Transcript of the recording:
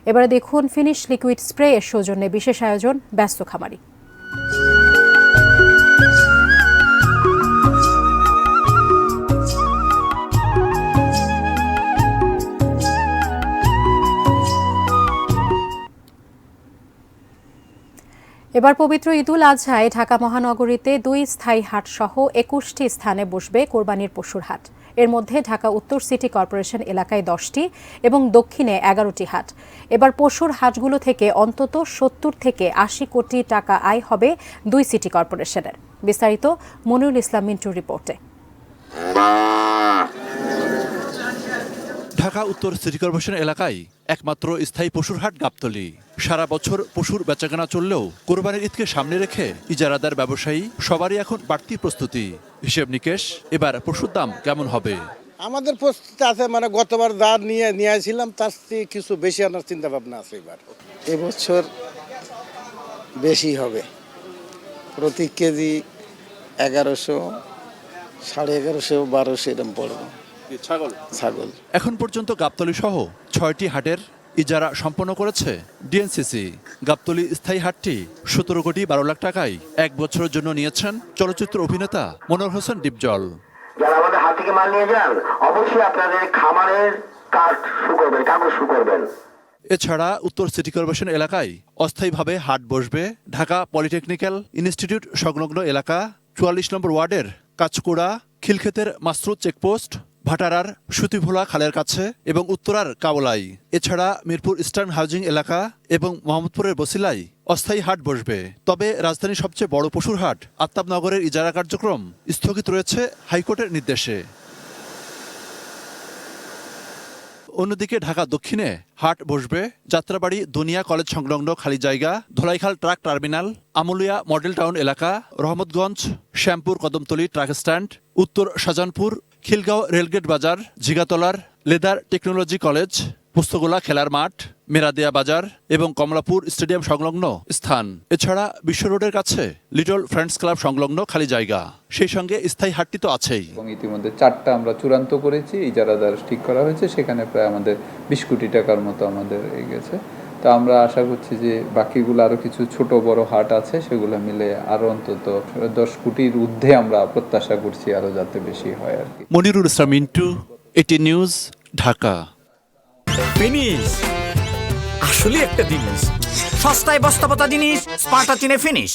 এবারে দেখুন finish liquid spray এর সৌজন্যে বিশেষ আয়োজন ব্যস্ত খামারি। এবার পবিত্র ঈদুল আজহায় ঢাকা মহানগরীতে 2 স্থায়ী হাট সহ 21টি স্থানে বসবে কোরবানির পশুর হাট। এর মধ্যে ঢাকা উত্তর সিটি কর্পোরেশন এলাকায় 10টি এবং দক্ষিণে 11টি হাট। এবার পশুর হাটগুলো থেকে অন্তত 70 থেকে 80 কোটি টাকা আয় হবে 2 সিটি কর্পোরেশনের। বিস্তারিত মনিরুল ইসলাম মিন্টুর রিপোর্টে। ঢাকা উত্তর সিটি কর্পোরেশন এলাকায় একমাত্র স্থায়ী পশুর হাট গাবতলী। সারা বছর পশুর বেচাকেনা চললেও কোরবানির ঈদকে সামনে রেখে ইজারাদার ব্যবসায়ী সবারই এখন বাড়তি প্রস্তুতি। হিসেব নিকেশ এবার পশুর দাম কেমন হবে? আমাদের প্রস্তুতি আছে, মানে গতবার যা নিয়েছিলাম তার চেয়ে কিছু বেশি আনার চিন্তা ভাবনা আছে। এবার এবছর বেশি হবে, প্রতি কেজি 1100, 1150, 1200 এরকম পড়বে ছাগল। এখন পর্যন্ত গাবতলী সহ 6টি হাটের ইজারা সম্পন্ন করেছে ডিএনসিসি। গাবতলী স্থায়ী হাটটি 17 কোটি 12 লাখ টাকায় 1 বছরের জন্য নিয়েছেন চলচ্চিত্র অভিনেতা মনোয়ার হোসেন ডিপজল। যারা আমাদের হাট থেকে মাল নিয়ে যান, অবশ্যই আপনাদের খামারের কাগজ শু করবেন। এছাড়া উত্তর সিটি কর্পোরেশন এলাকায় অস্থায়ীভাবে হাট বসবে ঢাকা পলিটেকনিক্যাল ইনস্টিটিউট সংলগ্ন এলাকা, 44 নম্বর ওয়ার্ডের কাঁচকুড়া, খিলক্ষেতের মাসরুদ চেকপোস্ট, ভাটারার সুতিভোলা খালের কাছে এবং উত্তরার কাওলাই। এছাড়া মিরপুর ইস্টার্ন হাউজিং এলাকা এবং মোহাম্মদপুরের বসিলায় অস্থায়ী হাট বসবে। তবে রাজধানীর সবচেয়ে বড় পশুর হাট আফতাবনগরের ইজারা কার্যক্রম স্থগিত রয়েছে হাইকোর্টের নির্দেশে। অন্যদিকে ঢাকা দক্ষিণে হাট বসবে যাত্রাবাড়ি দুনিয়া কলেজ সংলগ্ন খালি জায়গা, Dholaikhal truck terminal, Amulia model town এলাকা, Rahmatganj, Shyampur Kadamtali truck stand, Uttar Shahjahanpur, Khilgaon rail gate বাজার, জিগাতলার লেদার টেকনোলজি কলেজ, পুস্তকোলা খেলার মাঠ, মেরাদিয়া বাজার এবং কমলাপুর স্টেডিয়াম সংলগ্ন স্থান। এছাড়া বিশ্ব রোডের কাছে লিটল ফ্রেন্ডস ক্লাব সংলগ্ন খালি জায়গা। সেই সঙ্গে স্থায়ী হাটটি তো আছেই। এবং ইতিমধ্যে 4টা আমরা চূড়ান্ত করেছি, ইজারাদার ঠিক করা হয়েছে, সেখানে প্রায় আমাদের 20 কোটি টাকার মতো আমাদের গেছে। তো আমরা আশা করছি যে বাকিগুলো আরো কিছু ছোট বড় হাট আছে, সেগুলো মিলে আরো অন্তত 10 কোটির ঊর্ধ্বে আমরা প্রত্যাশা করছি, আরো যাতে বেশি হয় আর কি। মনিরুল ইসলাম মিন্টু, এটি নিউজ, ঢাকা। ফিনিশ আসলে একটা জিনিস, সস্তায় বস্তাপতা জিনিস, স্পার্টা চিনে ফিনিশ।